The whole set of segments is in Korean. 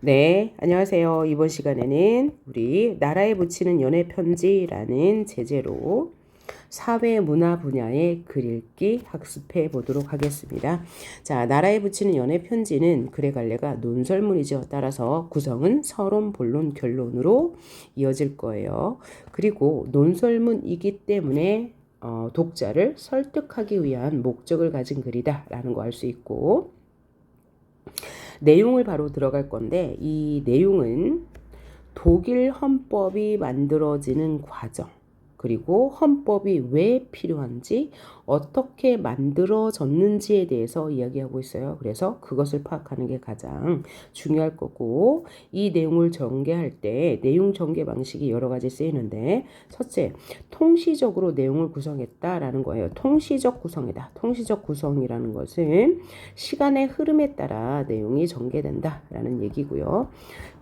네, 안녕하세요. 이번 시간에는 우리 나라에 붙이는 연애 편지라는 제재로 사회 문화 분야의 글 읽기 학습해 보도록 하겠습니다. 자, 나라에 붙이는 연애 편지는 글의 갈래가 논설문이죠. 따라서 구성은 서론, 본론, 결론으로 이어질 거예요. 그리고 논설문이기 때문에 독자를 설득하기 위한 목적을 가진 글이다라는 거 알 수 있고, 내용을 바로 들어갈 건데, 이 내용은 독일 헌법이 만들어지는 과정, 그리고 헌법이 왜 필요한지, 어떻게 만들어졌는지에 대해서 이야기하고 있어요. 그래서 그것을 파악하는 게 가장 중요할 거고, 이 내용을 전개할 때 내용 전개 방식이 여러 가지 쓰이는데, 첫째, 통시적으로 내용을 구성했다라는 거예요. 통시적 구성이다. 통시적 구성이라는 것은 시간의 흐름에 따라 내용이 전개된다라는 얘기고요.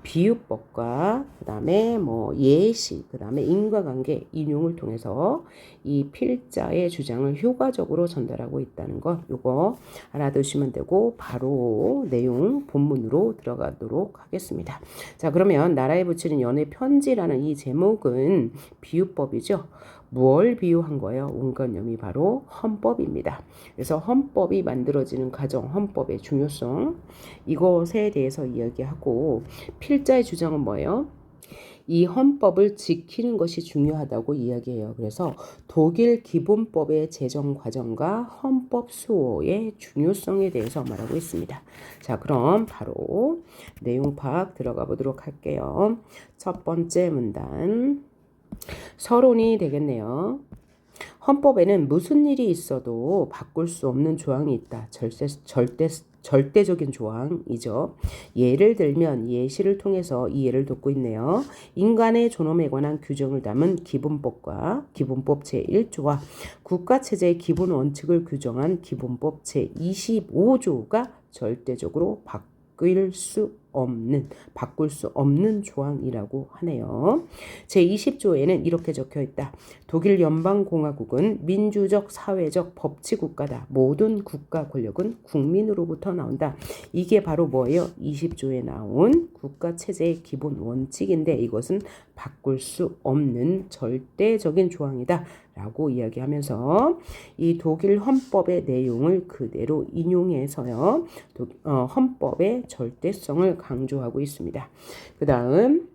비유법과 그다음에 예시, 그다음에 인과관계, 인용을 통해서 이 필자의 주장을 효과적으로 전달하고 있다는 것, 요거 알아두시면 되고, 바로 내용 본문으로 들어가도록 하겠습니다. 자, 그러면 나라에 붙이는 연애 편지라는 이 제목은 비유법이죠. 무엇을 비유한 거예요? 온건념이 바로 헌법입니다. 그래서 헌법이 만들어지는 과정, 헌법의 중요성, 이것에 대해서 이야기하고, 필자의 주장은 뭐예요? 이 헌법을 지키는 것이 중요하다고 이야기해요. 그래서 독일 기본법의 제정 과정과 헌법 수호의 중요성에 대해서 말하고 있습니다. 자, 그럼 바로 내용 파악 들어가 보도록 할게요. 첫 번째 문단, 서론이 되겠네요. 헌법에는 무슨 일이 있어도 바꿀 수 없는 조항이 있다. 절대적인 조항이죠. 예를 들면 예시를 통해서 이 예를 돕고 있네요. 인간의 존엄에 관한 규정을 담은 기본법과 기본법 제1조와 국가체제의 기본 원칙을 규정한 기본법 제25조가 절대적으로 바꿀 수 없는 조항이라고 하네요. 제20조에는 이렇게 적혀 있다. 독일 연방공화국은 민주적 사회적 법치 국가다. 모든 국가 권력은 국민으로부터 나온다. 이게 바로 뭐예요? 20조에 나온 국가체제의 기본 원칙인데, 이것은 바꿀 수 없는 절대적인 조항이다 라고 이야기하면서 이 독일 헌법의 내용을 그대로 인용해서요, 헌법의 절대성을 강조하고 있습니다. 그 다음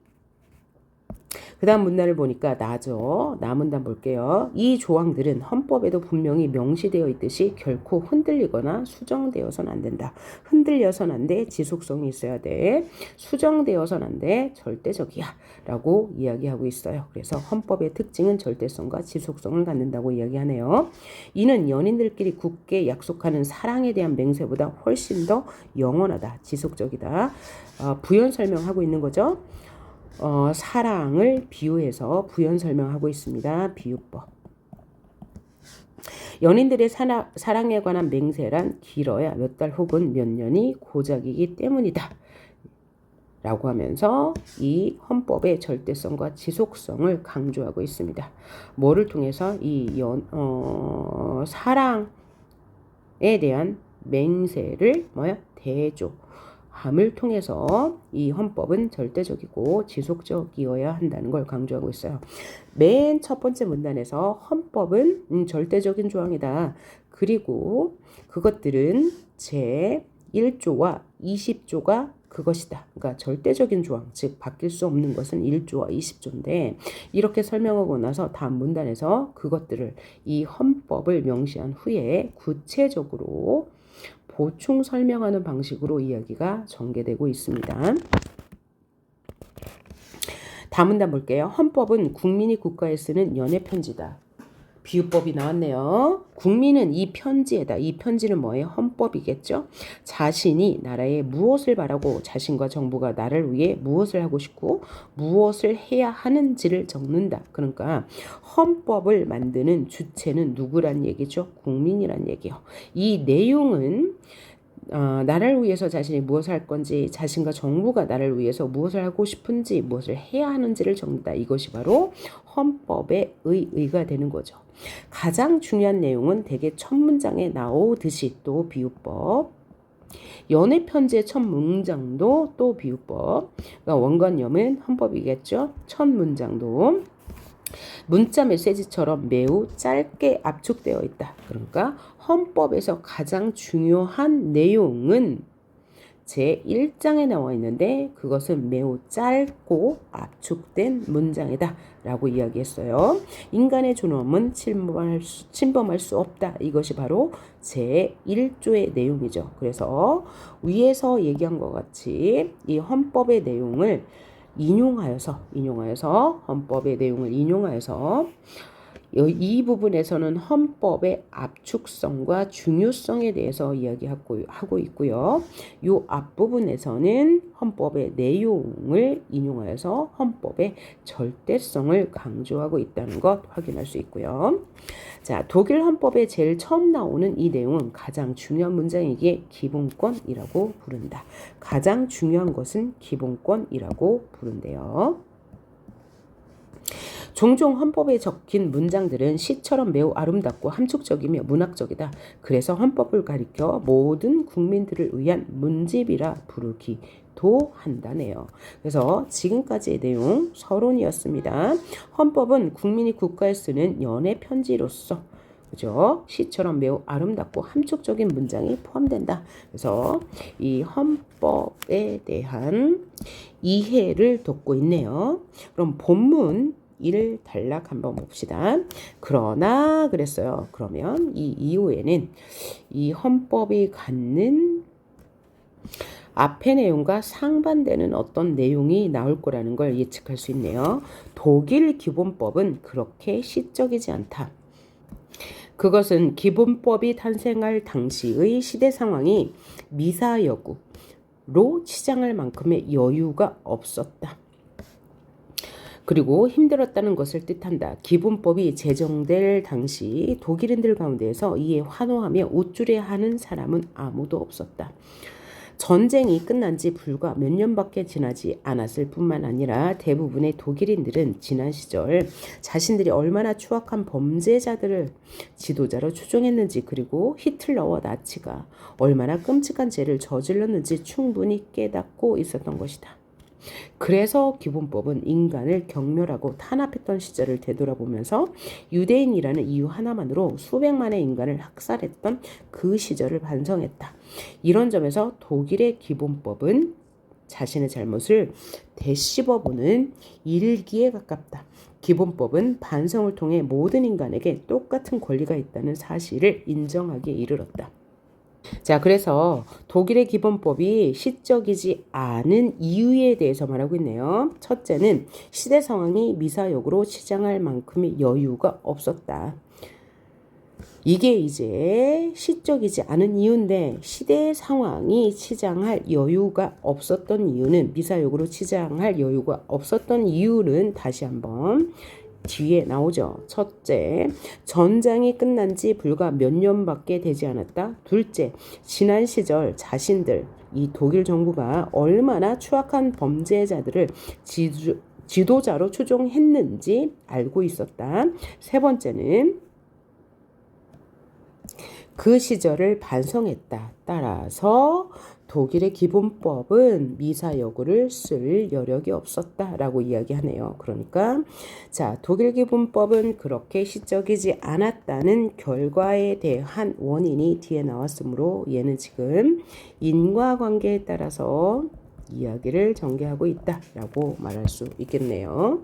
문단을 보니까 나죠. 나 문단 볼게요. 이 조항들은 헌법에도 분명히 명시되어 있듯이 결코 흔들리거나 수정되어서는 안 된다. 흔들려서는 안 돼. 지속성이 있어야 돼. 수정되어서는 안 돼. 절대적이야. 라고 이야기하고 있어요. 그래서 헌법의 특징은 절대성과 지속성을 갖는다고 이야기하네요. 이는 연인들끼리 굳게 약속하는 사랑에 대한 맹세보다 훨씬 더 영원하다. 지속적이다. 부연 설명하고 있는 거죠. 사랑을 비유해서 부연 설명하고 있습니다. 비유법. 연인들의 사랑에 관한 맹세란 길어야 몇 달 혹은 몇 년이 고작이기 때문이다. 라고 하면서 이 헌법의 절대성과 지속성을 강조하고 있습니다. 뭐를 통해서? 사랑에 대한 맹세를 대조. 함을 통해서 이 헌법은 절대적이고 지속적이어야 한다는 걸 강조하고 있어요. 맨 첫 번째 문단에서 헌법은 절대적인 조항이다. 그리고 그것들은 제1조와 20조가 그것이다. 그러니까 절대적인 조항, 즉 바뀔 수 없는 것은 1조와 20조인데, 이렇게 설명하고 나서 다음 문단에서 그것들을, 이 헌법을 명시한 후에 구체적으로 보충 설명하는 방식으로 이야기가 전개되고 있습니다. 다음 문단 볼게요. 헌법은 국민이 국가에 쓰는 연애 편지다. 비유법이 나왔네요. 국민은 이 편지에다, 이 편지는 뭐예요? 헌법이겠죠. 자신이 나라에 무엇을 바라고 자신과 정부가 나를 위해 무엇을 하고 싶고 무엇을 해야 하는지를 적는다. 그러니까 헌법을 만드는 주체는 누구란 얘기죠? 국민이란 얘기요. 이 내용은 나라를 위해서 자신이 무엇을 할 건지, 자신과 정부가 나라를 위해서 무엇을 하고 싶은지, 무엇을 해야 하는지를 적는다. 이것이 바로 헌법의 의의가 되는 거죠. 가장 중요한 내용은 대개 첫 문장에 나오듯이 또 비유법, 연애 편지의 첫 문장도 또 비유법. 그러니까 원관념은 헌법이겠죠. 첫 문장도 문자 메시지처럼 매우 짧게 압축되어 있다. 그러니까 헌법에서 가장 중요한 내용은 제1장에 나와 있는데 그것은 매우 짧고 압축된 문장이다 라고 이야기했어요. 인간의 존엄은 침범할 수 없다. 이것이 바로 제1조의 내용이죠. 그래서 위에서 얘기한 것 같이 이 헌법의 내용을 인용하여서 헌법의 내용을 인용하여서 이 부분에서는 헌법의 압축성과 중요성에 대해서 이야기하고 있고요. 이 앞부분에서는 헌법의 내용을 인용하여서 헌법의 절대성을 강조하고 있다는 것 확인할 수 있고요. 자, 독일 헌법에 제일 처음 나오는 이 내용은 가장 중요한 문장이기에 기본권이라고 부른다. 가장 중요한 것은 기본권이라고 부른대요. 종종 헌법에 적힌 문장들은 시처럼 매우 아름답고 함축적이며 문학적이다. 그래서 헌법을 가리켜 모든 국민들을 위한 문집이라 부르기도 한다네요. 그래서 지금까지의 내용 서론이었습니다. 헌법은 국민이 국가에 쓰는 연애 편지로서 그죠? 시처럼 매우 아름답고 함축적인 문장이 포함된다. 그래서 이 헌법에 대한 이해를 돕고 있네요. 그럼 본문 1 단락 한번 봅시다. 그러나 그랬어요. 그러면 이 이후에는 이 헌법이 갖는 앞의 내용과 상반되는 어떤 내용이 나올 거라는 걸 예측할 수 있네요. 독일 기본법은 그렇게 시적이지 않다. 그것은 기본법이 탄생할 당시의 시대 상황이 미사여구로 치장할 만큼의 여유가 없었다. 그리고 힘들었다는 것을 뜻한다. 기본법이 제정될 당시 독일인들 가운데에서 이에 환호하며 우쭐해하는 사람은 아무도 없었다. 전쟁이 끝난 지 불과 몇 년밖에 지나지 않았을 뿐만 아니라 대부분의 독일인들은 지난 시절 자신들이 얼마나 추악한 범죄자들을 지도자로 추종했는지 그리고 히틀러와 나치가 얼마나 끔찍한 죄를 저질렀는지 충분히 깨닫고 있었던 것이다. 그래서 기본법은 인간을 경멸하고 탄압했던 시절을 되돌아보면서 유대인이라는 이유 하나만으로 수백만의 인간을 학살했던 그 시절을 반성했다. 이런 점에서 독일의 기본법은 자신의 잘못을 되씹어보는 일기에 가깝다. 기본법은 반성을 통해 모든 인간에게 똑같은 권리가 있다는 사실을 인정하기에 이르렀다. 자, 그래서 독일의 기본법이 시적이지 않은 이유에 대해서 말하고 있네요. 첫째는 시대 상황이 미사역으로 치장할 만큼의 여유가 없었다. 이게 이제 시적이지 않은 이유인데 시대 상황이 치장할 여유가 없었던 이유는 미사역으로 치장할 여유가 없었던 이유는 다시 한번 뒤에 나오죠. 첫째, 전쟁이 끝난 지 불과 몇 년밖에 되지 않았다. 둘째, 지난 시절 자신들, 이 독일 정부가 얼마나 추악한 범죄자들을 지도자로 추종했는지 알고 있었다. 세 번째는 그 시절을 반성했다. 따라서 독일의 기본법은 미사여구를 쓸 여력이 없었다라고 이야기하네요. 그러니까 자, 독일 기본법은 그렇게 시적이지 않았다는 결과에 대한 원인이 뒤에 나왔으므로 얘는 지금 인과관계에 따라서 이야기를 전개하고 있다라고 말할 수 있겠네요.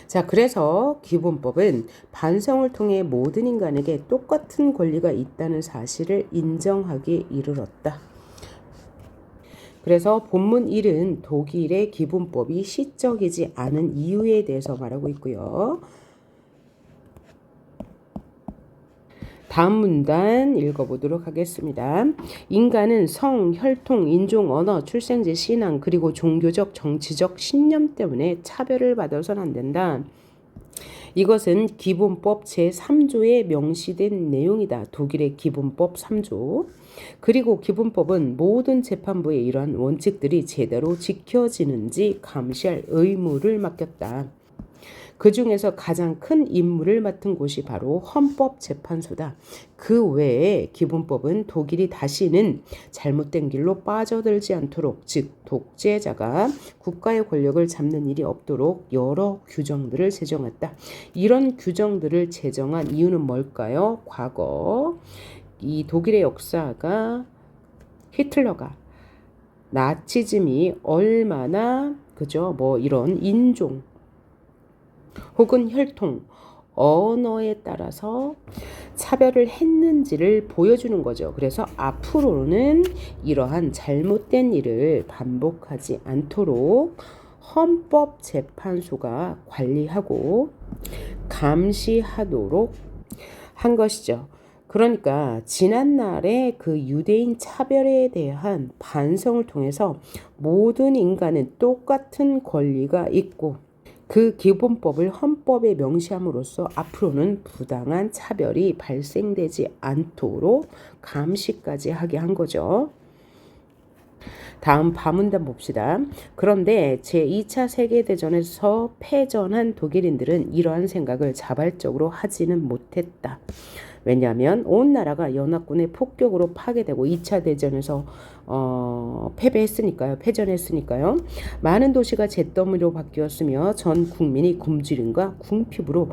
자, 그래서 기본법은 반성을 통해 모든 인간에게 똑같은 권리가 있다는 사실을 인정하기에 이르렀다. 그래서 본문 1은 독일의 기본법이 시적이지 않은 이유에 대해서 말하고 있고요. 다음 문단 읽어보도록 하겠습니다. 인간은 성, 혈통, 인종, 언어, 출생지, 신앙, 그리고 종교적, 정치적 신념 때문에 차별을 받아서는 안 된다. 이것은 기본법 제3조에 명시된 내용이다. 독일의 기본법 3조. 그리고 기본법은 모든 재판부에 이러한 원칙들이 제대로 지켜지는지 감시할 의무를 맡겼다. 그 중에서 가장 큰 임무를 맡은 곳이 바로 헌법재판소다. 그 외에 기본법은 독일이 다시는 잘못된 길로 빠져들지 않도록, 즉 독재자가 국가의 권력을 잡는 일이 없도록 여러 규정들을 제정했다. 이런 규정들을 제정한 이유는 뭘까요? 과거 이 독일의 역사가 히틀러가 나치즘이 얼마나 그죠? 뭐 이런 인종 혹은 혈통, 언어에 따라서 차별을 했는지를 보여주는 거죠. 그래서 앞으로는 이러한 잘못된 일을 반복하지 않도록 헌법재판소가 관리하고 감시하도록 한 것이죠. 그러니까 지난날의 그 유대인 차별에 대한 반성을 통해서 모든 인간은 똑같은 권리가 있고 그 기본법을 헌법에 명시함으로써 앞으로는 부당한 차별이 발생되지 않도록 감시까지 하게 한 거죠. 다음 바문단 봅시다. 그런데 제2차 세계대전에서 패전한 독일인들은 이러한 생각을 자발적으로 하지는 못했다. 왜냐하면 온 나라가 연합군의 폭격으로 파괴되고 2차 대전에서 패전했으니까요. 많은 도시가 잿더미로 바뀌었으며 전 국민이 굶주림과 궁핍으로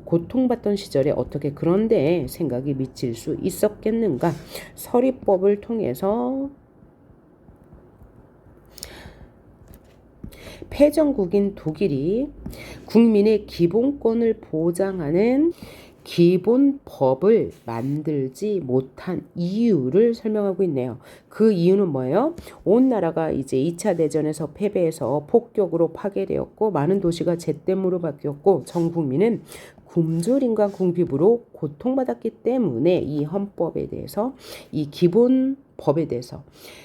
고통받던 시절에 어떻게 그런데 생각이 미칠 수 있었겠는가. 서리법을 통해서 패전국인 독일이 국민의 기본권을 보장하는 기본법을 만들지 못한 이유를 설명하고 있네요. 그 이유는 뭐예요? 온 나라가 이제 2차 대전에서 패배해서 폭격으로 파괴되었고 많은 도시가 잿더미로 바뀌었고 전 국민은 굶주림과 궁핍으로 고통받았기 때문에 이 헌법에 대해서 이 기본법에 대해서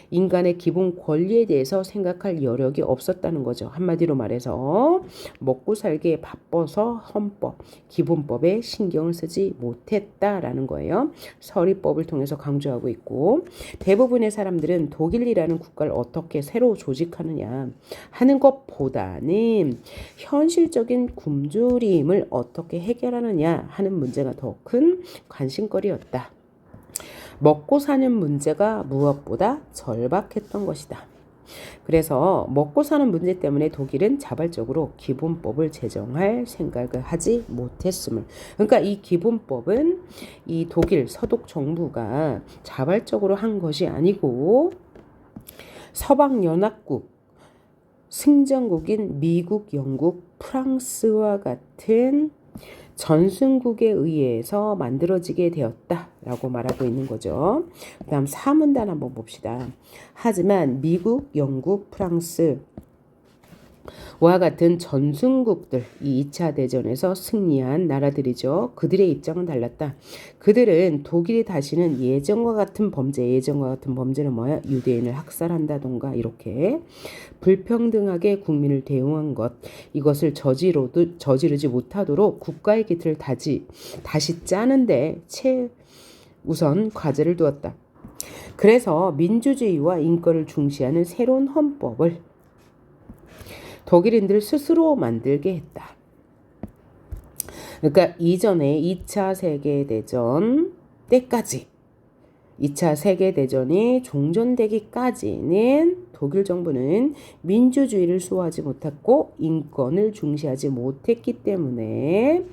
인간의 기본 권리에 대해서 생각할 여력이 없었다는 거죠. 한마디로 말해서 먹고 살기에 바빠서 헌법, 기본법에 신경을 쓰지 못했다라는 거예요. 서리법을 통해서 강조하고 있고 대부분의 사람들은 독일이라는 국가를 어떻게 새로 조직하느냐 하는 것보다는 현실적인 굶주림을 어떻게 해결하느냐 하는 문제가 더 큰 관심거리였다. 먹고 사는 문제가 무엇보다 절박했던 것이다. 그래서 먹고 사는 문제 때문에 독일은 자발적으로 기본법을 제정할 생각을 하지 못했음을. 그러니까 이 기본법은 이 독일 서독 정부가 자발적으로 한 것이 아니고 서방연합국 승전국인 미국, 영국, 프랑스와 같은 전승국에 의해서 만들어지게 되었다라고 말하고 있는 거죠. 그 다음 사문단 한번 봅시다. 하지만 미국, 영국, 프랑스 와 같은 전승국들, 이 2차 대전에서 승리한 나라들이죠. 그들의 입장은 달랐다. 그들은 독일이 다시는 예전과 같은 범죄는 뭐야? 유대인을 학살한다던가 이렇게 불평등하게 국민을 대응한 것, 이것을 저지르지 못하도록 국가의 기틀을 다시 짜는데 우선 과제를 두었다. 그래서 민주주의와 인권을 중시하는 새로운 헌법을 독일인들 스스로 만들게 했다. 그러니까 이전에 2차 세계대전 때까지 2차 세계대전이 종전되기까지는 독일 정부는 민주주의를 수호하지 못했고 인권을 중시하지 못했기 때문에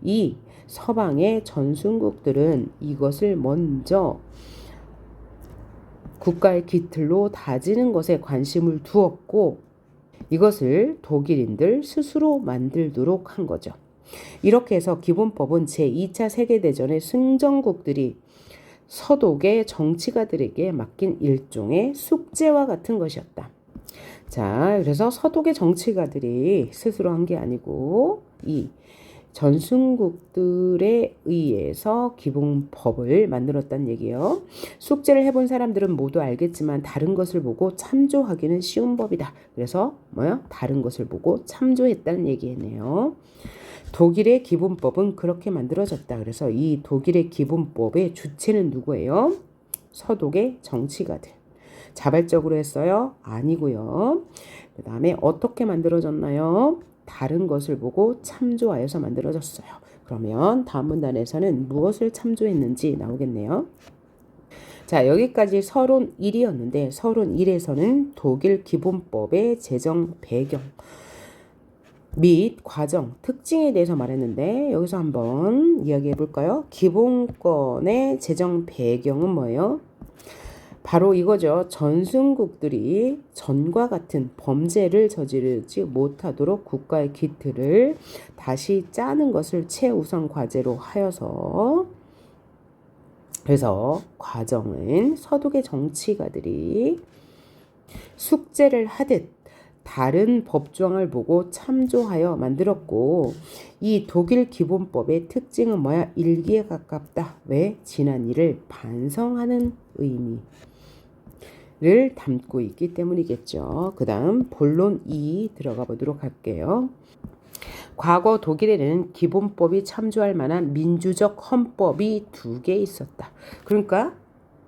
이 서방의 전승국들은 이것을 먼저 국가의 기틀로 다지는 것에 관심을 두었고 이것을 독일인들 스스로 만들도록 한 거죠. 이렇게 해서 기본법은 제2차 세계대전의 승전국들이 서독의 정치가들에게 맡긴 일종의 숙제와 같은 것이었다. 자, 그래서 서독의 정치가들이 스스로 한 게 아니고 이 전승국들에 의해서 기본법을 만들었다는 얘기예요. 숙제를 해본 사람들은 모두 알겠지만 다른 것을 보고 참조하기는 쉬운 법이다. 그래서 다른 것을 보고 참조했다는 얘기네요. 독일의 기본법은 그렇게 만들어졌다. 그래서 이 독일의 기본법의 주체는 누구예요? 서독의 정치가들. 자발적으로 했어요? 아니고요. 그 다음에 어떻게 만들어졌나요? 다른 것을 보고 참조하여서 만들어졌어요. 그러면 다음 문단에서는 무엇을 참조했는지 나오겠네요. 자, 여기까지 서론 1이었는데 서론 1에서는 독일 기본법의 제정 배경 및 과정, 특징에 대해서 말했는데 여기서 한번 이야기해 볼까요? 기본권의 제정 배경은 뭐예요? 바로 이거죠. 전승국들이 전과 같은 범죄를 저지르지 못하도록 국가의 기틀을 다시 짜는 것을 최우선 과제로 하여서 그래서 과정은 서독의 정치가들이 숙제를 하듯 다른 법조항을 보고 참조하여 만들었고 이 독일 기본법의 특징은 뭐야? 일기에 가깝다. 왜? 지난 일을 반성하는 의미를 담고 있기 때문이겠죠. 그 다음 본론 2 들어가 보도록 할게요. 과거 독일에는 기본법이 참조할 만한 민주적 헌법이 2개 있었다. 그러니까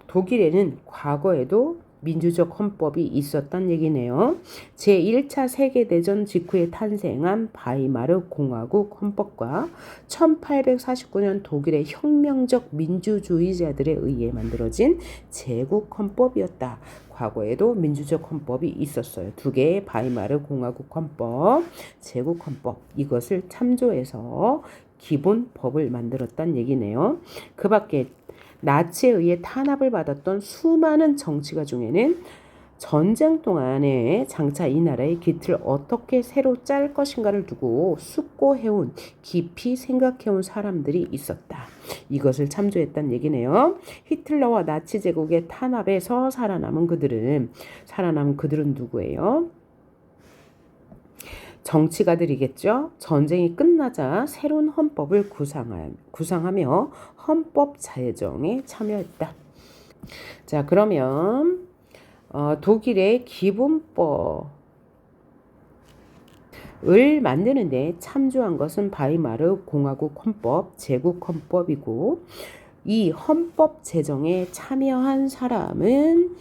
독일에는 과거에도 민주적 헌법이 있었단 얘기네요. 제1차 세계대전 직후에 탄생한 바이마르 공화국 헌법과 1849년 독일의 혁명적 민주주의자들에 의해 만들어진 제국 헌법이었다. 과거에도 민주적 헌법이 있었어요. 2개의 바이마르 공화국 헌법, 제국 헌법 이것을 참조해서 기본 법을 만들었단 얘기네요. 그 밖에 나치에 의해 탄압을 받았던 수많은 정치가 중에는 전쟁 동안에 장차 이 나라의 기틀을 어떻게 새로 짤 것인가를 두고 숙고해온, 깊이 생각해온 사람들이 있었다. 이것을 참조했단 얘기네요. 히틀러와 나치 제국의 탄압에서 살아남은 그들은 누구예요? 정치가들이겠죠. 전쟁이 끝나자 새로운 헌법을 구상하며 헌법 제정에 참여했다. 자, 그러면 독일의 기본법을 만드는데 참조한 것은 바이마르 공화국 헌법, 제국 헌법이고 이 헌법 제정에 참여한 사람은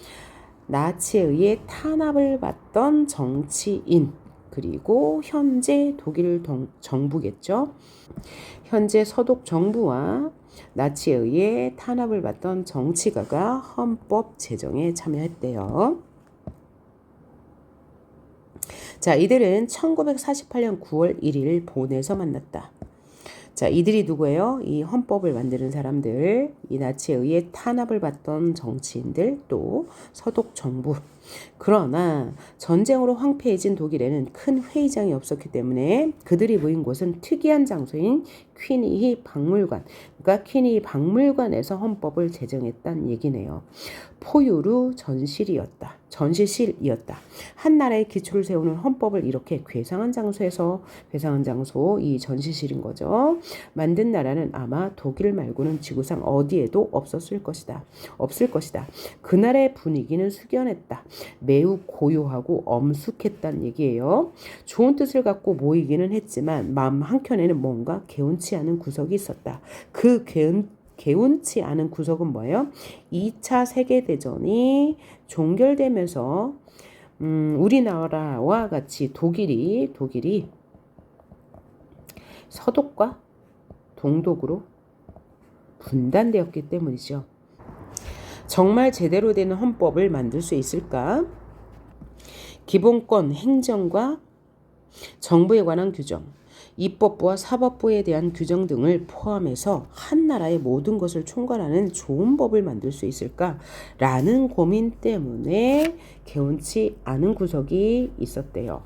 나치에 의해 탄압을 받던 정치인 그리고 현재 독일 정부겠죠. 현재 서독 정부와 나치에 의해 탄압을 받던 정치가가 헌법 제정에 참여했대요. 자, 이들은 1948년 9월 1일 본에서 만났다. 자, 이들이 누구예요? 이 헌법을 만드는 사람들, 이 나치에 의해 탄압을 받던 정치인들, 또 서독 정부. 그러나 전쟁으로 황폐해진 독일에는 큰 회의장이 없었기 때문에 그들이 모인 곳은 특이한 장소인 퀴니히 박물관. 그러니까 퀴니히 박물관에서 헌법을 제정했다는 얘기네요. 포유류 전시실이었다. 한 나라의 기초를 세우는 헌법을 이렇게 괴상한 장소, 이 전시실인 거죠. 만든 나라는 아마 독일 말고는 지구상 어디에도 없을 것이다. 그 나라의 분위기는 숙연했다. 매우 고요하고 엄숙했다는 얘기예요. 좋은 뜻을 갖고 모이기는 했지만 마음 한켠에는 뭔가 개운치 않은 구석이 있었다. 그 개운치 않은 구석은 뭐예요? 2차 세계대전이 종결되면서 우리나라와 같이 독일이 서독과 동독으로 분단되었기 때문이죠. 정말 제대로 되는 헌법을 만들 수 있을까? 기본권, 행정과 정부에 관한 규정, 입법부와 사법부에 대한 규정 등을 포함해서 한 나라의 모든 것을 총괄하는 좋은 법을 만들 수 있을까라는 고민 때문에 개운치 않은 구석이 있었대요.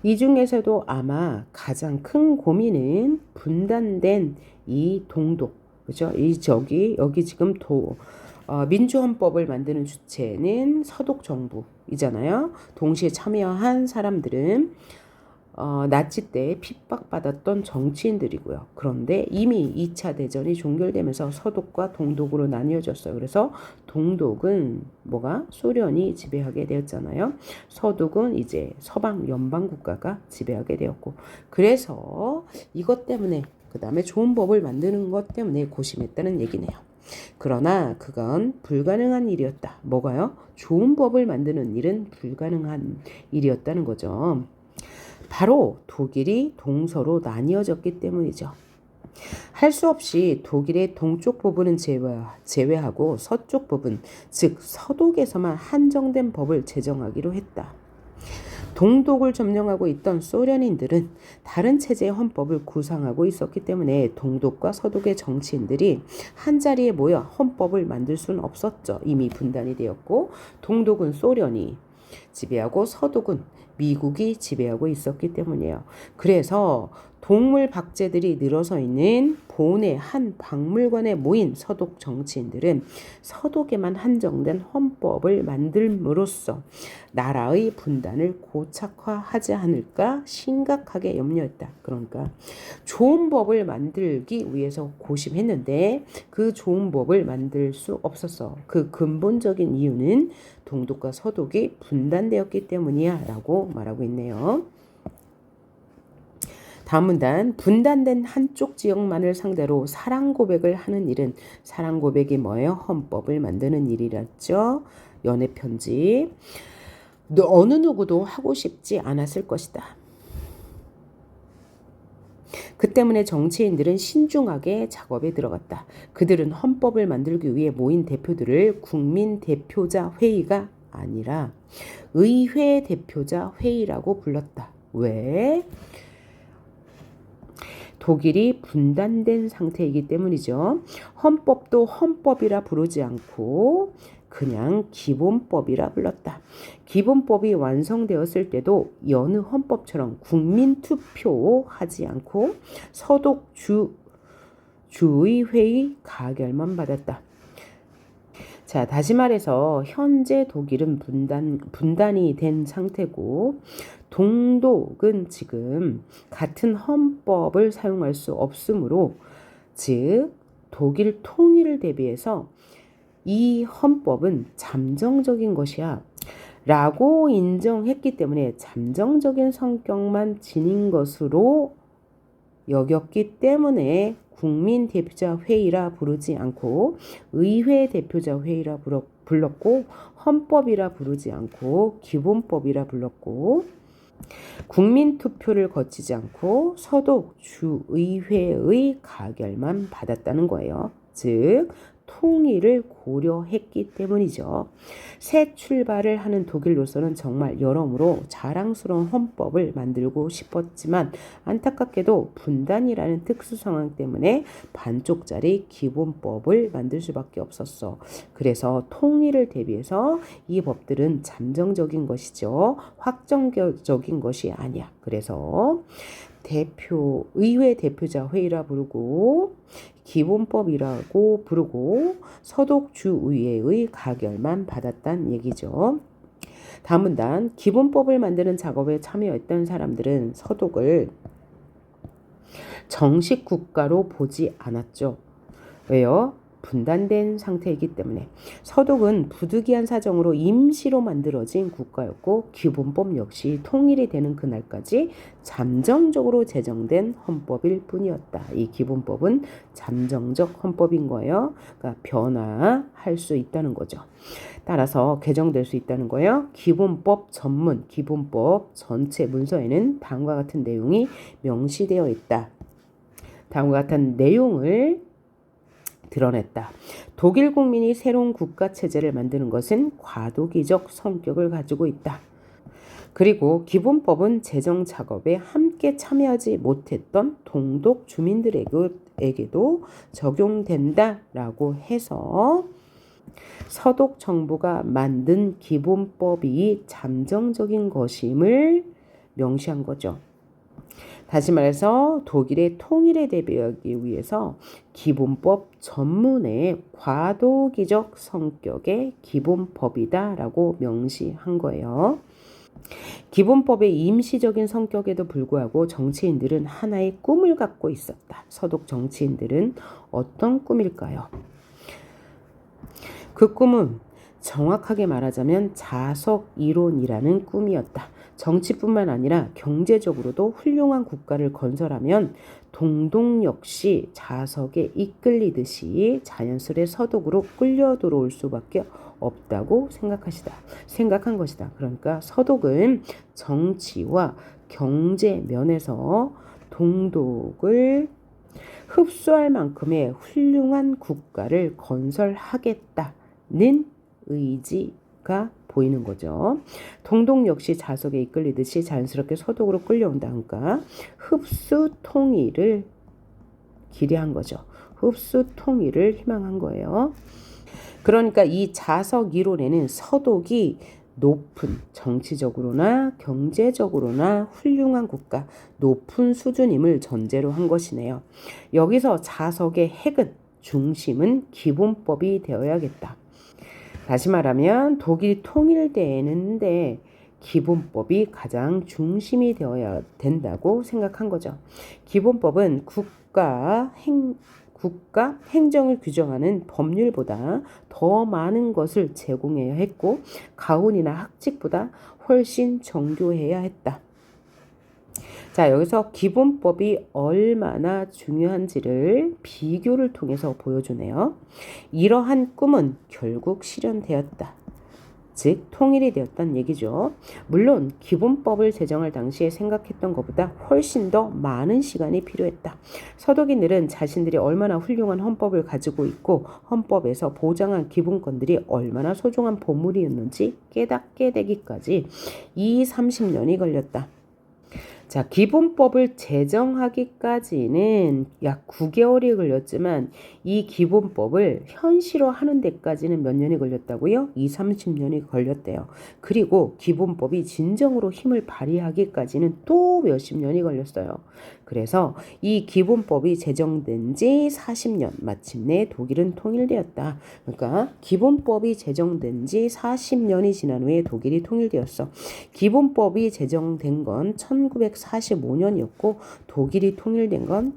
이 중에서도 아마 가장 큰 고민은 분단된 이 동독, 그죠? 여기 지금 민주헌법을 만드는 주체는 서독 정부이잖아요. 동시에 참여한 사람들은 나치 때 핍박받았던 정치인들이고요. 그런데 이미 2차 대전이 종결되면서 서독과 동독으로 나뉘어졌어요. 그래서 동독은 소련이 지배하게 되었잖아요. 서독은 이제 서방 연방 국가가 지배하게 되었고, 그래서 이것 때문에 그 다음에 좋은 법을 만드는 것 때문에 고심했다는 얘기네요. 그러나 그건 불가능한 일이었다. 뭐가요? 좋은 법을 만드는 일은 불가능한 일이었다는 거죠. 바로 독일이 동서로 나뉘어졌기 때문이죠. 할 수 없이 독일의 동쪽 부분은 제외하고 서쪽 부분, 즉 서독에서만 한정된 법을 제정하기로 했다. 동독을 점령하고 있던 소련인들은 다른 체제의 헌법을 구상하고 있었기 때문에 동독과 서독의 정치인들이 한자리에 모여 헌법을 만들 수는 없었죠. 이미 분단이 되었고 동독은 소련이 지배하고 서독은 미국이 지배하고 있었기 때문이에요. 그래서 동물 박제들이 늘어서 있는 본의 한 박물관에 모인 서독 정치인들은 서독에만 한정된 헌법을 만들므로써 나라의 분단을 고착화하지 않을까 심각하게 염려했다. 그러니까 좋은 법을 만들기 위해서 고심했는데 그 좋은 법을 만들 수 없었어. 그 근본적인 이유는 동독과 서독이 분단되었기 때문이야 라고 말하고 있네요. 다음 문단, 분단된 한쪽 지역만을 상대로 사랑 고백을 하는 일은, 사랑 고백이 뭐예요? 헌법을 만드는 일이랬죠. 연애 편지. 어느 누구도 하고 싶지 않았을 것이다. 그 때문에 정치인들은 신중하게 작업에 들어갔다. 그들은 헌법을 만들기 위해 모인 대표들을 국민 대표자 회의가 아니라 의회 대표자 회의라고 불렀다. 왜? 독일이 분단된 상태이기 때문이죠. 헌법도 헌법이라 부르지 않고 그냥 기본법이라 불렀다. 기본법이 완성되었을 때도 여느 헌법처럼 국민투표하지 않고 서독 주의회의 가결만 받았다. 자, 다시 말해서 현재 독일은 분단이 된 상태고 동독은 지금 같은 헌법을 사용할 수 없으므로, 즉 독일 통일을 대비해서 이 헌법은 잠정적인 것이야 라고 인정했기 때문에 잠정적인 성격만 지닌 것으로 여겼기 때문에 국민 대표자 회의라 부르지 않고 의회 대표자 회의라 불렀고, 헌법이라 부르지 않고 기본법이라 불렀고, 국민 투표를 거치지 않고 서독 주의회의 가결만 받았다는 거예요. 즉 통일을 고려했기 때문이죠. 새 출발을 하는 독일로서는 정말 여러모로 자랑스러운 헌법을 만들고 싶었지만 안타깝게도 분단이라는 특수 상황 때문에 반쪽짜리 기본법을 만들 수밖에 없었어. 그래서 통일을 대비해서 이 법들은 잠정적인 것이죠. 확정적인 것이 아니야. 그래서 의회 대표자 회의라 부르고 기본법이라고 부르고 서독 주의회의 가결만 받았단 얘기죠. 다음 문단, 기본법을 만드는 작업에 참여했던 사람들은 서독을 정식 국가로 보지 않았죠. 왜요? 분단된 상태이기 때문에. 서독은 부득이한 사정으로 임시로 만들어진 국가였고 기본법 역시 통일이 되는 그날까지 잠정적으로 제정된 헌법일 뿐이었다. 이 기본법은 잠정적 헌법인 거예요. 그러니까 변화할 수 있다는 거죠. 따라서 개정될 수 있다는 거예요. 기본법 전문, 기본법 전체 문서에는 다음과 같은 내용이 명시되어 있다. 다음과 같은 내용을 드러냈다. 독일 국민이 새로운 국가 체제를 만드는 것은 과도기적 성격을 가지고 있다. 그리고 기본법은 제정 작업에 함께 참여하지 못했던 동독 주민들에게도 적용된다라고 해서 서독 정부가 만든 기본법이 잠정적인 것임을 명시한 거죠. 다시 말해서 독일의 통일에 대비하기 위해서 기본법 전문의 과도기적 성격의 기본법이다라고 명시한 거예요. 기본법의 임시적인 성격에도 불구하고 정치인들은 하나의 꿈을 갖고 있었다. 서독 정치인들은 어떤 꿈일까요? 그 꿈은 정확하게 말하자면 자석 이론이라는 꿈이었다. 정치뿐만 아니라 경제적으로도 훌륭한 국가를 건설하면 동독 역시 자석에 이끌리듯이 자연스레 서독으로 끌려 들어올 수밖에 없다고 생각한 것이다. 그러니까 서독은 정치와 경제 면에서 동독을 흡수할 만큼의 훌륭한 국가를 건설하겠다는 의지가 보이는 거죠. 동독 역시 자석에 이끌리듯이 자연스럽게 서독으로 끌려온다. 그러니까 흡수 통일을 기대한 거죠. 흡수 통일을 희망한 거예요. 그러니까 이 자석 이론에는 서독이 높은 정치적으로나 경제적으로나 훌륭한 국가, 높은 수준임을 전제로 한 것이네요. 여기서 자석의 핵은, 중심은 기본법이 되어야겠다. 다시 말하면 독일이 통일되는데 기본법이 가장 중심이 되어야 된다고 생각한 거죠. 기본법은 국가 행정을 규정하는 법률보다 더 많은 것을 제공해야 했고 가훈이나 학칙보다 훨씬 정교해야 했다. 자, 여기서 기본법이 얼마나 중요한지를 비교를 통해서 보여주네요. 이러한 꿈은 결국 실현되었다. 즉 통일이 되었다는 얘기죠. 물론 기본법을 제정할 당시에 생각했던 것보다 훨씬 더 많은 시간이 필요했다. 서독인들은 자신들이 얼마나 훌륭한 헌법을 가지고 있고 헌법에서 보장한 기본권들이 얼마나 소중한 보물이었는지 깨닫게 되기까지 30년이 걸렸다. 자, 기본법을 제정하기까지는 약 9개월이 걸렸지만 이 기본법을 현실화하는 데까지는 몇 년이 걸렸다고요? 30년이 걸렸대요. 그리고 기본법이 진정으로 힘을 발휘하기까지는 또 몇십 년이 걸렸어요. 그래서 이 기본법이 제정된 지 40년, 마침내 독일은 통일되었다. 그러니까 기본법이 제정된 지 40년이 지난 후에 독일이 통일되었어. 기본법이 제정된 건 1945년이었고 독일이 통일된 건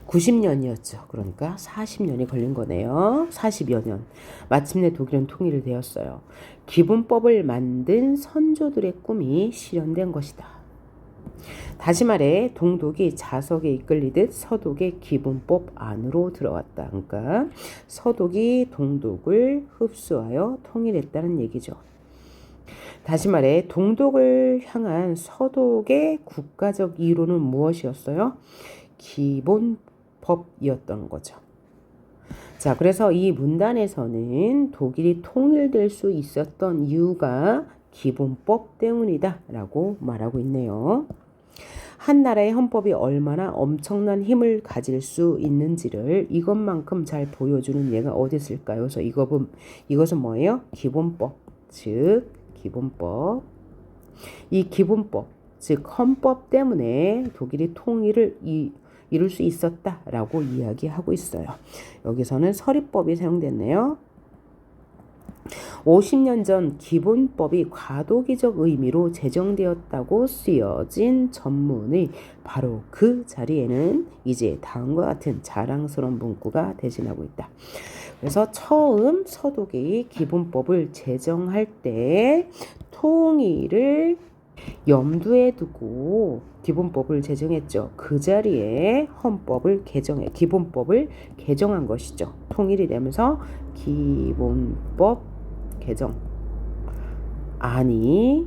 1990년이었죠. 그러니까 40년이 걸린 거네요. 40여 년. 마침내 독일은 통일이 되었어요. 기본법을 만든 선조들의 꿈이 실현된 것이다. 다시 말해 동독이 자석에 이끌리듯 서독의 기본법 안으로 들어왔다. 그러니까 서독이 동독을 흡수하여 통일했다는 얘기죠. 다시 말해 동독을 향한 서독의 국가적 이론은 무엇이었어요? 기본법이었던 거죠. 자, 그래서 이 문단에서는 독일이 통일될 수 있었던 이유가 기본법 때문이다 라고 말하고 있네요. 한 나라의 헌법이 얼마나 엄청난 힘을 가질 수 있는지를 이것만큼 잘 보여주는 예가 어디 있을까요? 그래서 이것은 뭐예요? 기본법, 즉 기본법. 이 기본법, 즉 헌법 때문에 독일이 통일을 이룰 수 있었다라고 이야기하고 있어요. 여기서는 서리법이 사용됐네요. 50년 전 기본법이 과도기적 의미로 제정되었다고 쓰여진 전문의 바로 그 자리에는 이제 다음과 같은 자랑스러운 문구가 대신하고 있다. 그래서 처음 서독이 기본법을 제정할 때 통일을 염두에 두고 기본법을 제정했죠. 그 자리에 기본법을 개정한 것이죠. 통일이 되면서 기본법 개정 안이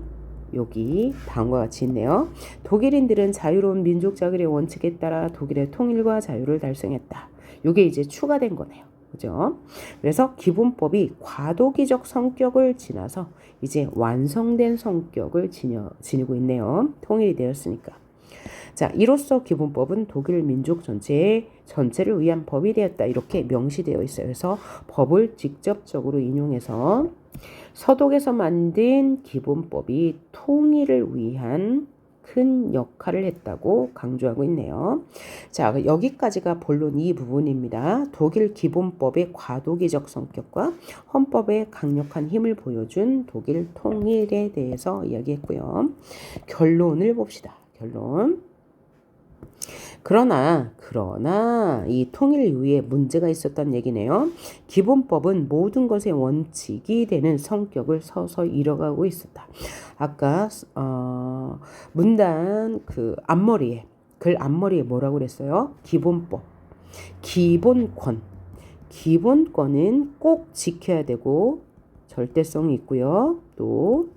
여기 다음과 같이 있네요. 독일인들은 자유로운 민족 자결의 원칙에 따라 독일의 통일과 자유를 달성했다. 이게 이제 추가된 거네요. 그죠? 그래서 기본법이 과도기적 성격을 지나서 이제 완성된 성격을 지니고 있네요. 통일이 되었으니까. 자, 이로써 기본법은 독일 민족 전체를 위한 법이 되었다. 이렇게 명시되어 있어요. 그래서 법을 직접적으로 인용해서 서독에서 만든 기본법이 통일을 위한 큰 역할을 했다고 강조하고 있네요. 자, 여기까지가 본론 이 부분입니다. 독일 기본법의 과도기적 성격과 헌법의 강력한 힘을 보여준 독일 통일에 대해서 이야기했고요. 결론을 봅시다. 결론. 그러나 이 통일 이후에 문제가 있었다는 얘기네요. 기본법은 모든 것의 원칙이 되는 성격을 서서히 잃어가고 있었다. 아까 문단 글 앞머리에 뭐라고 그랬어요? 기본법, 기본권은 꼭 지켜야 되고 절대성이 있고요. 또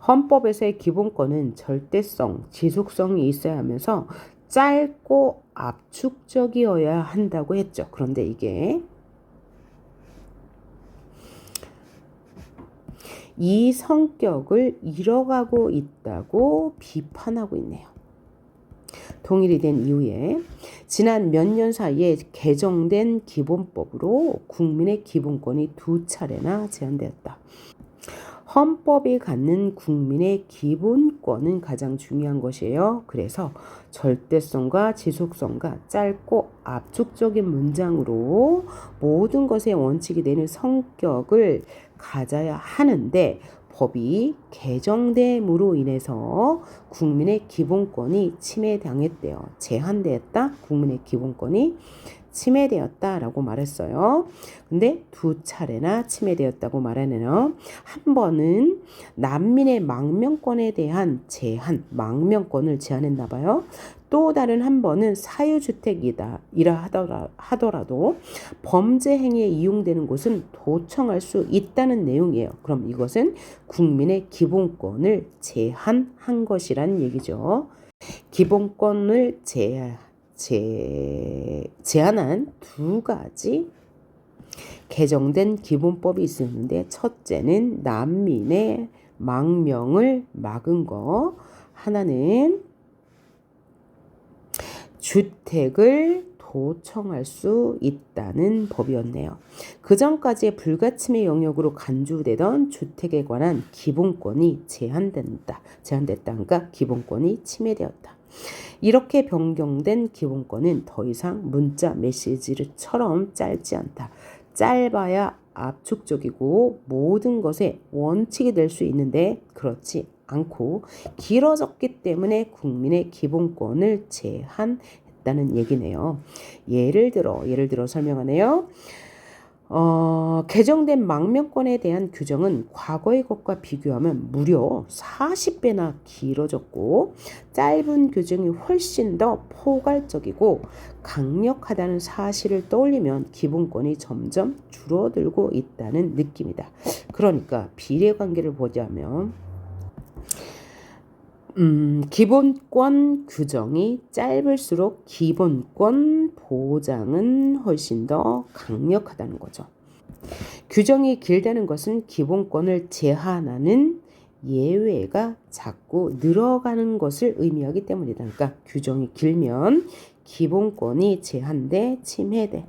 헌법에서의 기본권은 절대성, 지속성이 있어야 하면서 짧고 압축적이어야 한다고 했죠. 그런데 이게 이 성격을 잃어가고 있다고 비판하고 있네요. 통일이 된 이후에 지난 몇 년 사이에 개정된 기본법으로 국민의 기본권이 2차례나 제한되었다. 헌법이 갖는 국민의 기본권은 가장 중요한 것이에요. 그래서 절대성과 지속성과 짧고 압축적인 문장으로 모든 것의 원칙이 되는 성격을 가져야 하는데 법이 개정됨으로 인해서 국민의 기본권이 침해당했대요. 제한되었다. 국민의 기본권이 침해되었다라고 말했어요. 근데 2차례나 침해되었다고 말하네요. 한 번은 난민의 망명권에 대한 제한, 망명권을 제한했나 봐요. 또 다른 한 번은 사유주택이다 하더라도 범죄 행위에 이용되는 곳은 도청할 수 있다는 내용이에요. 그럼 이것은 국민의 기본권을 제한한 것이란 얘기죠. 기본권을 제한한 2가지 개정된 기본법이 있었는데, 첫째는 난민의 망명을 막은 거, 하나는 주택을 도청할 수 있다는 법이었네요. 그 전까지의 불가침의 영역으로 간주되던 주택에 관한 기본권이 제한됐다. 그러니까 기본권이 침해되었다. 이렇게 변경된 기본권은 더 이상 문자 메시지처럼 짧지 않다. 짧아야 압축적이고 모든 것의 원칙이 될 수 있는데 그렇지 않고 길어졌기 때문에 국민의 기본권을 제한했다는 얘기네요. 예를 들어 설명하네요. 개정된 망명권에 대한 규정은 과거의 것과 비교하면 무려 40배나 길어졌고, 짧은 규정이 훨씬 더 포괄적이고 강력하다는 사실을 떠올리면 기본권이 점점 줄어들고 있다는 느낌이다. 그러니까 비례관계를 보자면 기본권 규정이 짧을수록 기본권 보장은 훨씬 더 강력하다는 거죠. 규정이 길다는 것은 기본권을 제한하는 예외가 자꾸 늘어가는 것을 의미하기 때문이다. 그러니까 규정이 길면 기본권이 제한돼, 침해돼.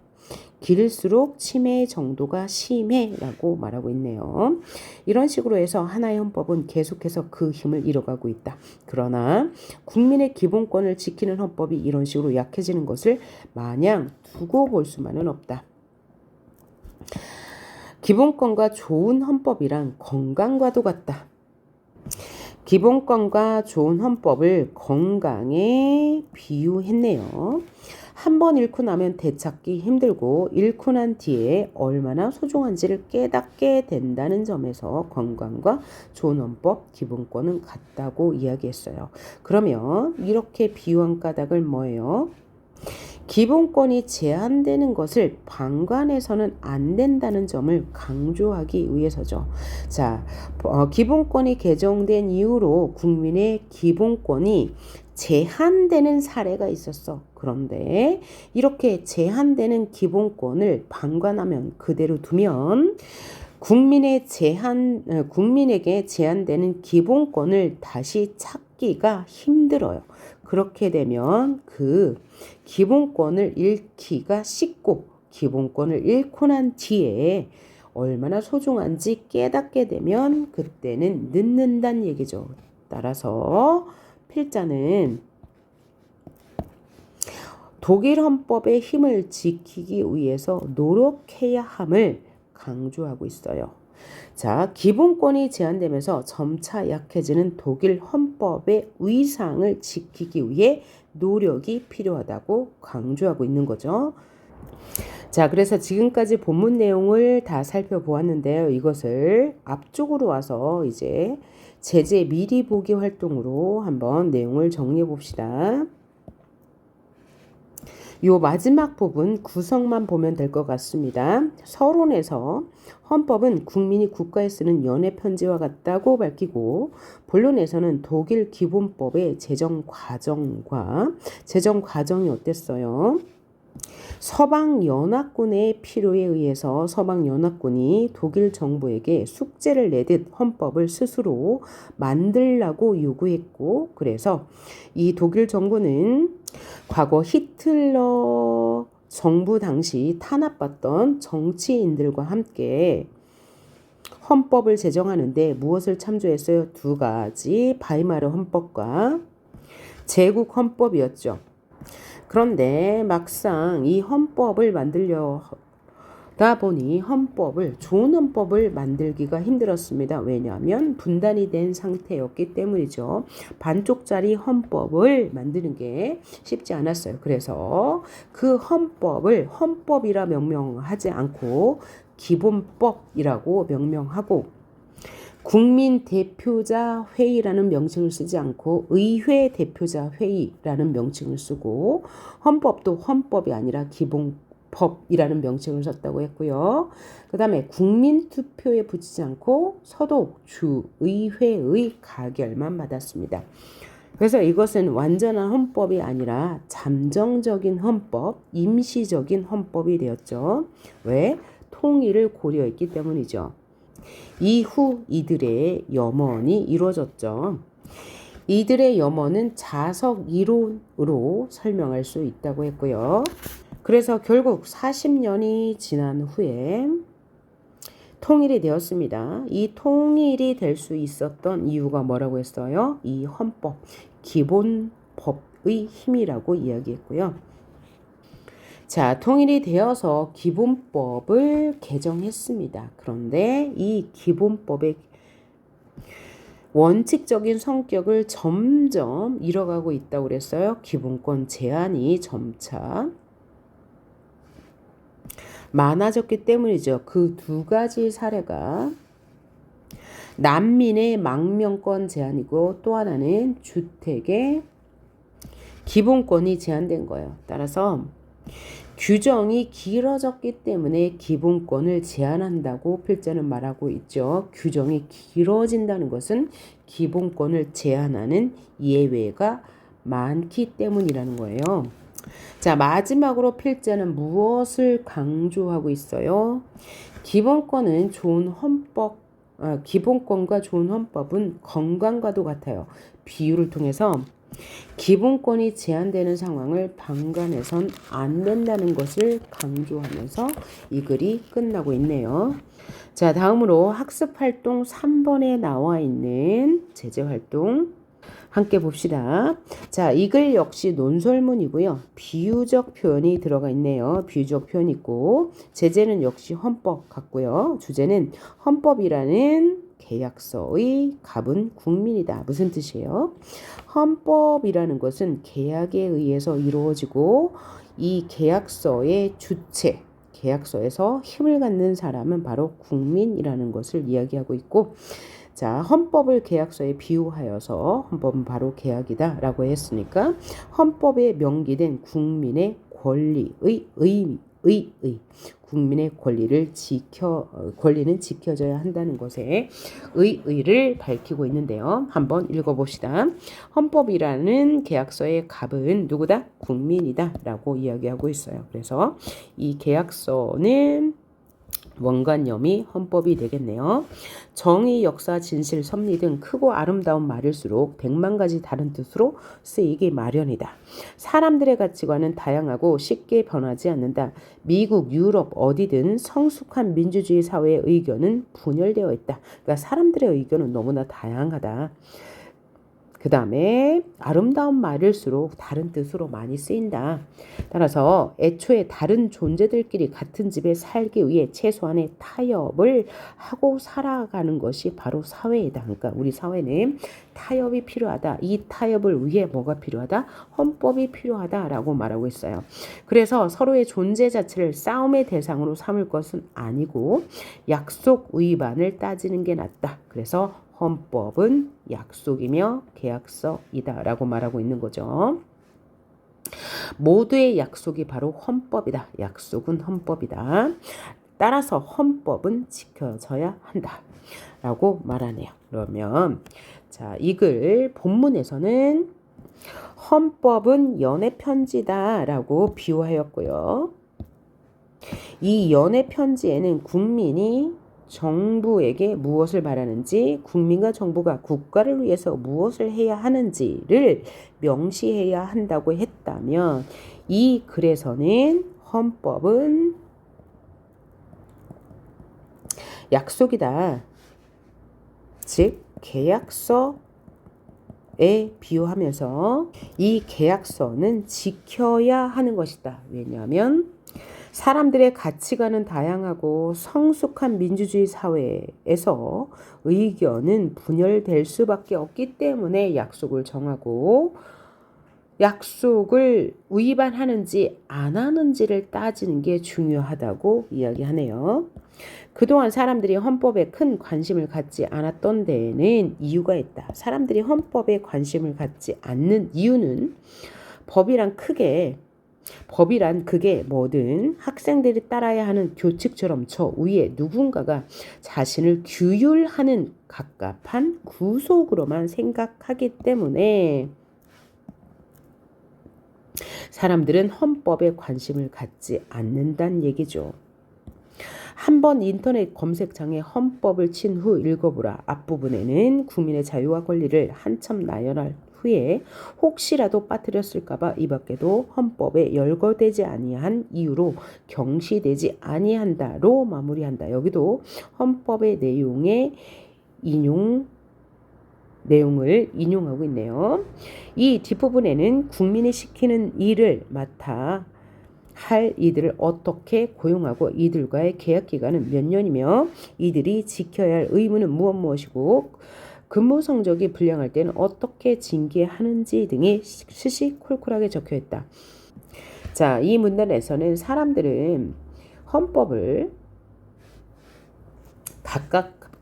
길수록 침해의 정도가 심해라고 말하고 있네요. 이런 식으로 해서 하나의 헌법은 계속해서 그 힘을 잃어가고 있다. 그러나 국민의 기본권을 지키는 헌법이 이런 식으로 약해지는 것을 마냥 두고 볼 수만은 없다. 기본권과 좋은 헌법이란 건강과도 같다. 기본권과 좋은 헌법을 건강에 비유했네요. 한 번 잃고 나면 되찾기 힘들고 잃고 난 뒤에 얼마나 소중한지를 깨닫게 된다는 점에서 건강과 좋은 헌법, 기본권은 같다고 이야기했어요. 그러면 이렇게 비유한 까닭은 뭐예요? 기본권이 제한되는 것을 방관해서는 안 된다는 점을 강조하기 위해서죠. 자, 기본권이 개정된 이후로 국민의 기본권이 제한되는 사례가 있었어. 그런데 이렇게 제한되는 기본권을 방관하면, 그대로 두면 국민에게 제한되는 기본권을 다시 찾기가 힘들어요. 그렇게 되면 그 기본권을 잃기가 쉽고, 기본권을 잃고 난 뒤에 얼마나 소중한지 깨닫게 되면 그때는 늦는다는 얘기죠. 따라서 필자는 독일 헌법의 힘을 지키기 위해서 노력해야 함을 강조하고 있어요. 자, 기본권이 제한되면서 점차 약해지는 독일 헌법의 위상을 지키기 위해 노력이 필요하다고 강조하고 있는 거죠. 자, 그래서 지금까지 본문 내용을 다 살펴보았는데요. 이것을 앞쪽으로 와서 이제 제재 미리 보기 활동으로 한번 내용을 정리해 봅시다. 요 마지막 부분 구성만 보면 될 것 같습니다. 서론에서 헌법은 국민이 국가에 쓰는 연애 편지와 같다고 밝히고, 본론에서는 독일 기본법의 제정 과정이 어땠어요? 서방연합군의 필요에 의해서 서방연합군이 독일 정부에게 숙제를 내듯 헌법을 스스로 만들라고 요구했고, 그래서 이 독일 정부는 과거 히틀러 정부 당시 탄압받던 정치인들과 함께 헌법을 제정하는데 무엇을 참조했어요? 두 가지, 바이마르 헌법과 제국 헌법이었죠. 그런데 막상 이 헌법을 만들려다 보니 좋은 헌법을 만들기가 힘들었습니다. 왜냐하면 분단이 된 상태였기 때문이죠. 반쪽짜리 헌법을 만드는 게 쉽지 않았어요. 그래서 그 헌법을 헌법이라 명명하지 않고 기본법이라고 명명하고, 국민 대표자 회의라는 명칭을 쓰지 않고 의회 대표자 회의라는 명칭을 쓰고, 헌법도 헌법이 아니라 기본법이라는 명칭을 썼다고 했고요. 그 다음에 국민 투표에 붙이지 않고 서독 주 의회의 가결만 받았습니다. 그래서 이것은 완전한 헌법이 아니라 잠정적인 헌법, 임시적인 헌법이 되었죠. 왜? 통일을 고려했기 때문이죠. 이후 이들의 염원이 이루어졌죠. 이들의 염원은 자석 이론으로 설명할 수 있다고 했고요. 그래서 결국 40년이 지난 후에 통일이 되었습니다. 이 통일이 될 수 있었던 이유가 뭐라고 했어요? 이 헌법, 기본법의 힘이라고 이야기했고요. 자, 통일이 되어서 기본법을 개정했습니다. 그런데 이 기본법의 원칙적인 성격을 점점 잃어가고 있다고 그랬어요. 기본권 제한이 점차 많아졌기 때문이죠. 그 두 가지 사례가 난민의 망명권 제한이고, 또 하나는 주택의 기본권이 제한된 거예요. 따라서 규정이 길어졌기 때문에 기본권을 제한한다고 필자는 말하고 있죠. 규정이 길어진다는 것은 기본권을 제한하는 예외가 많기 때문이라는 거예요. 자, 마지막으로 필자는 무엇을 강조하고 있어요? 기본권과 좋은 헌법은 건강과도 같아요. 비유를 통해서 기본권이 제한되는 상황을 방관해선 안 된다는 것을 강조하면서 이 글이 끝나고 있네요. 자, 다음으로 학습활동 3번에 나와 있는 제재활동 함께 봅시다. 자, 이 글 역시 논설문이고요. 비유적 표현이 들어가 있네요. 비유적 표현이 있고, 제재는 역시 헌법 같고요. 주제는 헌법이라는 계약서의 갑은 국민이다. 무슨 뜻이에요? 헌법이라는 것은 계약에 의해서 이루어지고, 이 계약서의 주체, 계약서에서 힘을 갖는 사람은 바로 국민이라는 것을 이야기하고 있고, 자, 헌법을 계약서에 비유하여서 헌법은 바로 계약이다 라고 했으니까, 헌법에 명기된 국민의 권리의 국민의 권리는 지켜져야 한다는 것에 의의를 밝히고 있는데요. 한번 읽어봅시다. 헌법이라는 계약서의 갑은 누구다? 국민이다 라고 이야기하고 있어요. 그래서 이 계약서는 원관념이 헌법이 되겠네요. 정의, 역사, 진실, 섭리 등 크고 아름다운 말일수록 100만 가지 다른 뜻으로 쓰이기 마련이다. 사람들의 가치관은 다양하고 쉽게 변하지 않는다. 미국, 유럽 어디든 성숙한 민주주의 사회의 의견은 분열되어 있다. 그러니까 사람들의 의견은 너무나 다양하다. 그 다음에 아름다운 말일수록 다른 뜻으로 많이 쓰인다. 따라서 애초에 다른 존재들끼리 같은 집에 살기 위해 최소한의 타협을 하고 살아가는 것이 바로 사회이다. 그러니까 우리 사회는 타협이 필요하다. 이 타협을 위해 뭐가 필요하다? 헌법이 필요하다라고 말하고 있어요. 그래서 서로의 존재 자체를 싸움의 대상으로 삼을 것은 아니고 약속 위반을 따지는 게 낫다. 그래서 헌법은 약속이며 계약서이다 라고 말하고 있는 거죠. 모두의 약속이 바로 헌법이다. 약속은 헌법이다. 따라서 헌법은 지켜져야 한다. 라고 말하네요. 그러면 자, 이글 본문에서는 헌법은 연애 편지다 라고 비유하였고요. 이 연애 편지에는 국민이 정부에게 무엇을 바라는지, 국민과 정부가 국가를 위해서 무엇을 해야 하는지를 명시해야 한다고 했다면, 이 글에서는 헌법은 약속이다. 즉 계약서에 비유하면서 이 계약서는 지켜야 하는 것이다. 왜냐하면 사람들의 가치관은 다양하고 성숙한 민주주의 사회에서 의견은 분열될 수밖에 없기 때문에 약속을 정하고 약속을 위반하는지 안 하는지를 따지는 게 중요하다고 이야기하네요. 그동안 사람들이 헌법에 큰 관심을 갖지 않았던 데에는 이유가 있다. 사람들이 헌법에 관심을 갖지 않는 이유는 법이란 그게 뭐든 학생들이 따라야 하는 교칙처럼 저 위에 누군가가 자신을 규율하는 갑갑한 구속으로만 생각하기 때문에 사람들은 헌법에 관심을 갖지 않는다는 얘기죠. 한번 인터넷 검색창에 헌법을 친 후 읽어보라. 앞부분에는 국민의 자유와 권리를 한참 나열할 후에 혹시라도 빠뜨렸을까봐 이 밖에도 헌법에 열거되지 아니한 이유로 경시되지 아니한다로 마무리한다. 여기도 헌법의 내용을 인용하고 있네요. 이 뒷부분에는 국민이 시키는 일을 맡아 할 이들을 어떻게 고용하고 이들과의 계약 기간은 몇 년이며 이들이 지켜야 할 의무는 무엇이고 근무 성적이 불량할 때는 어떻게 징계하는지 등이 시시콜콜하게 적혀 있다. 자, 이 문단에서는 사람들은 헌법을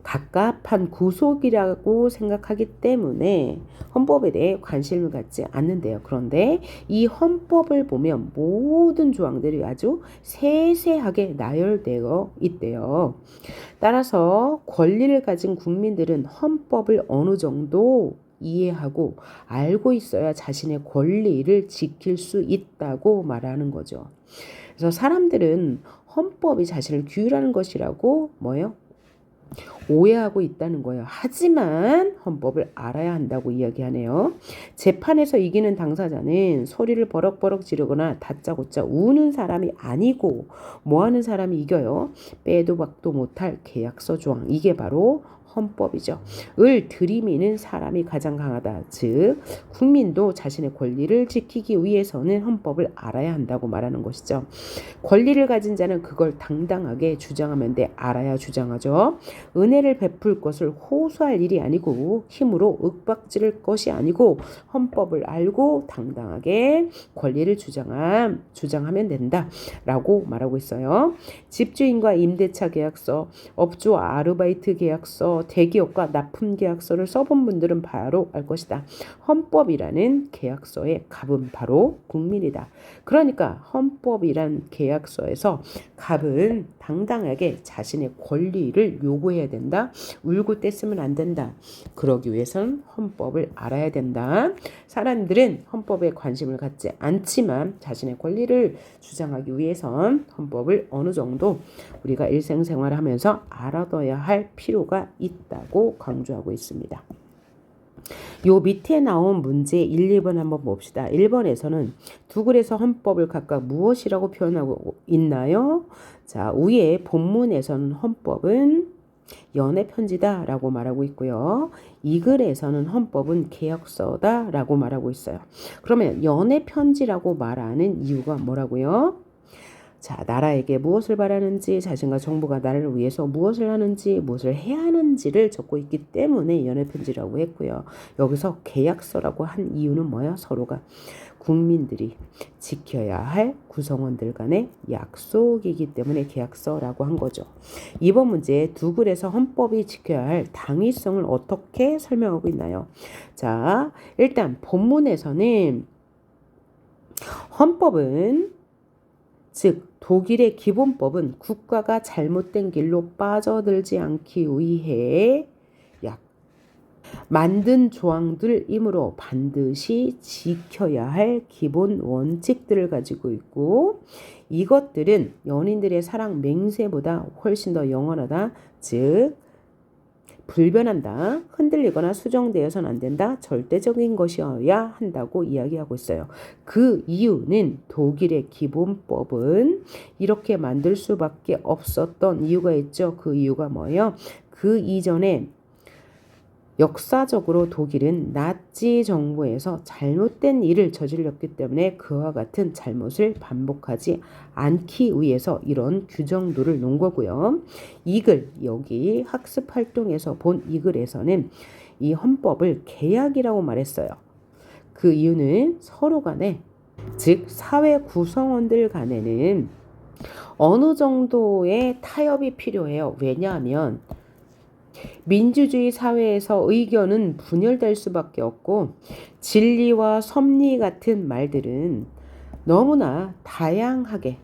갑갑한 구속이라고 생각하기 때문에 헌법에 대해 관심을 갖지 않는데요. 그런데 이 헌법을 보면 모든 조항들이 아주 세세하게 나열되어 있대요. 따라서 권리를 가진 국민들은 헌법을 어느 정도 이해하고 알고 있어야 자신의 권리를 지킬 수 있다고 말하는 거죠. 그래서 사람들은 헌법이 자신을 규율하는 것이라고 오해하고 있다는 거예요. 하지만 헌법을 알아야 한다고 이야기하네요. 재판에서 이기는 당사자는 소리를 버럭버럭 지르거나 다짜고짜 우는 사람이 아니고 뭐하는 사람이 이겨요? 빼도 박도 못할 계약서 조항. 이게 바로 헌법이죠. 을 들이미는 사람이 가장 강하다. 즉 국민도 자신의 권리를 지키기 위해서는 헌법을 알아야 한다고 말하는 것이죠. 권리를 가진 자는 그걸 당당하게 주장하면 돼. 알아야 주장하죠. 은혜를 베풀 것을 호소할 일이 아니고 힘으로 윽박지를 것이 아니고 헌법을 알고 당당하게 권리를 주장하면 된다라고 말하고 있어요. 집주인과 임대차 계약서, 업주와 아르바이트 계약서, 대기업과 납품 계약서를 써본 분들은 바로 알 것이다. 헌법이라는 계약서의 갑은 바로 국민이다. 그러니까 헌법이란 계약서에서 갑은 당당하게 자신의 권리를 요구해야 된다. 울고 떼쓰면 안 된다. 그러기 위해서는 헌법을 알아야 된다. 사람들은 헌법에 관심을 갖지 않지만 자신의 권리를 주장하기 위해선 헌법을 어느 정도 우리가 일생생활을 하면서 알아둬야 할 필요가 있다고 강조하고 있습니다. 요 밑에 나온 문제 1, 2번 한번 봅시다. 1번에서는 두 글에서 헌법을 각각 무엇이라고 표현하고 있나요? 자, 위에 본문에서는 헌법은 연애 편지다 라고 말하고 있고요. 이 글에서는 헌법은 계약서다 라고 말하고 있어요. 그러면 연애 편지라고 말하는 이유가 뭐라고요? 자, 나라에게 무엇을 바라는지, 자신과 정부가 나라를 위해서 무엇을 하는지, 무엇을 해야 하는지를 적고 있기 때문에 연애편지라고 했고요. 여기서 계약서라고 한 이유는 뭐야? 서로가 국민들이 지켜야 할 구성원들 간의 약속이기 때문에 계약서라고 한 거죠. 이번 문제 두 글에서 헌법이 지켜야 할 당위성을 어떻게 설명하고 있나요? 자, 일단 본문에서는 헌법은 즉 독일의 기본법은 국가가 잘못된 길로 빠져들지 않기 위해 만든 조항들이므로 반드시 지켜야 할 기본 원칙들을 가지고 있고 이것들은 연인들의 사랑 맹세보다 훨씬 더 영원하다. 즉 불변한다. 흔들리거나 수정되어서는 안 된다. 절대적인 것이어야 한다고 이야기하고 있어요. 그 이유는 독일의 기본법은 이렇게 만들 수밖에 없었던 이유가 있죠. 그 이유가 뭐예요? 그 이전에 역사적으로 독일은 나치 정부에서 잘못된 일을 저질렀기 때문에 그와 같은 잘못을 반복하지 않기 위해서 이런 규정들을 놓은 거고요. 이 글, 여기 학습 활동에서 본 이 글에서는 이 헌법을 계약이라고 말했어요. 그 이유는 서로 간에, 즉 사회 구성원들 간에는 어느 정도의 타협이 필요해요. 왜냐하면 민주주의 사회에서 의견은 분열될 수밖에 없고 진리와 섭리 같은 말들은 너무나 다양하게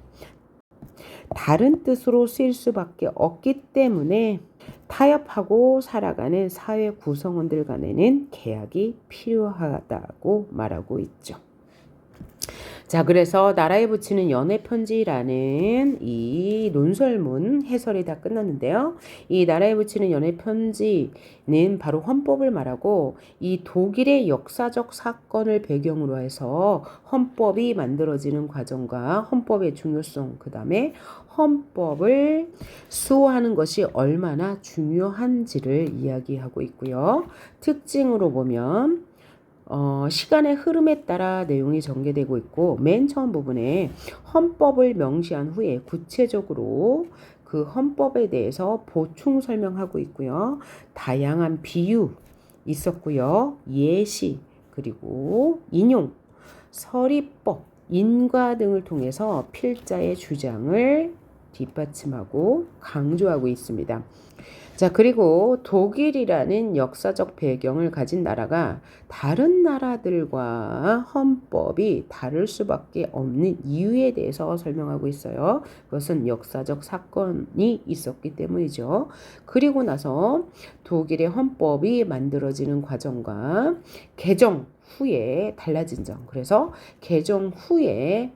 다른 뜻으로 쓰일 수밖에 없기 때문에 타협하고 살아가는 사회 구성원들 간에는 계약이 필요하다고 말하고 있죠. 자, 그래서 나라에 붙이는 연애편지라는 이 논설문 해설이 다 끝났는데요. 이 나라에 붙이는 연애편지는 바로 헌법을 말하고 이 독일의 역사적 사건을 배경으로 해서 헌법이 만들어지는 과정과 헌법의 중요성, 그 다음에 헌법을 수호하는 것이 얼마나 중요한지를 이야기하고 있고요. 특징으로 보면 시간의 흐름에 따라 내용이 전개되고 있고 맨 처음 부분에 헌법을 명시한 후에 구체적으로 그 헌법에 대해서 보충 설명하고 있고요. 다양한 비유 있었고요. 예시 그리고 인용, 서리법, 인과 등을 통해서 필자의 주장을 뒷받침하고 강조하고 있습니다. 자, 그리고 독일이라는 역사적 배경을 가진 나라가 다른 나라들과 헌법이 다를 수밖에 없는 이유에 대해서 설명하고 있어요. 그것은 역사적 사건이 있었기 때문이죠. 그리고 나서 독일의 헌법이 만들어지는 과정과 개정 후에 달라진 점. 그래서 개정 후에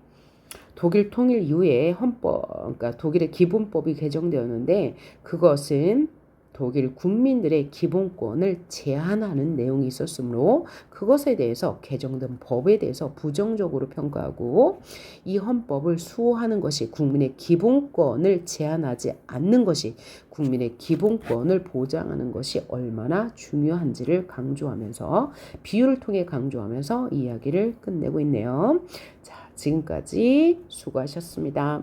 독일 통일 이후에 헌법, 그러니까 독일의 기본법이 개정되었는데 그것은 독일 국민들의 기본권을 제한하는 내용이 있었으므로 그것에 대해서 개정된 법에 대해서 부정적으로 평가하고 이 헌법을 수호하는 것이 국민의 기본권을 제한하지 않는 것이 국민의 기본권을 보장하는 것이 얼마나 중요한지를 강조하면서 비유를 통해 강조하면서 이야기를 끝내고 있네요. 자, 지금까지 수고하셨습니다.